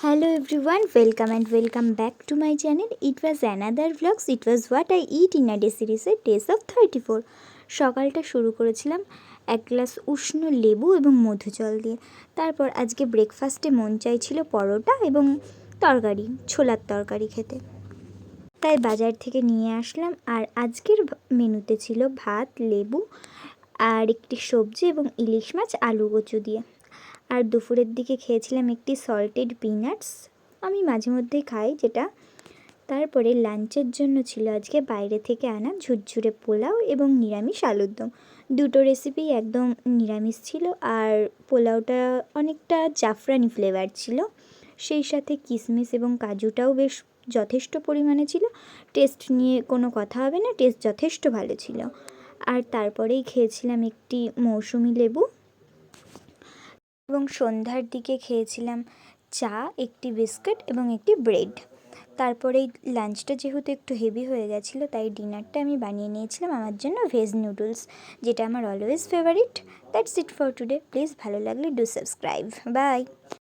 Hello everyone, welcome and welcome back to my channel. It was another vlogs. It was what I eat in a day series Days of 34. সকালটা শুরু করেছিলাম এক glass উষ্ণ লেবু এবং মধু জল দিয়ে। তারপর আজকে ব্রেকফাস্টে মন চাইছিল পরোটা এবং তরকারি, ছোলার তরকারি খেতে, তাই বাজার থেকে নিয়ে আসলাম। আর আজকের মেনুতে ছিল ভাত, লেবু আর একটি সবজি এবং ইলিশ মাছ আলু কচু দিয়ে। আর দুপুরের দিকে খেয়েছিলাম একটি সল্টেড পিনাটস, আমি মাঝে মধ্যেই খাই যেটা। তারপরে লাঞ্চের জন্য ছিল আজকে বাইরে থেকে আনা ঝুরঝুরে পোলাও এবং নিরামিষ আলুর দম। দুটো রেসিপি একদম নিরামিষ ছিল, আর পোলাওটা অনেকটা জাফরানি ফ্লেভার ছিল, সেই সাথে কিশমিশ এবং কাজুটাও বেশ যথেষ্ট পরিমাণে ছিল। টেস্ট নিয়ে কোনো কথা হবে না, টেস্ট যথেষ্ট ভালো ছিল। আর তারপরেই খেয়েছিলাম একটি মৌসুমি লেবু এবং সন্ধ্যার দিকে খেয়েছিলাম চা, একটি বিস্কুট এবং একটি ব্রেড। তারপরে লাঞ্চটা যেহেতু একটু হেভি হয়ে গেছিলো, তাই ডিনারটা আমি বানিয়ে নিয়েছিলাম আমার জন্য ভেজ নুডলস, যেটা আমার always favourite. That's it for today. Please ভালো লাগলে ডু সাবস্ক্রাইব। বাই।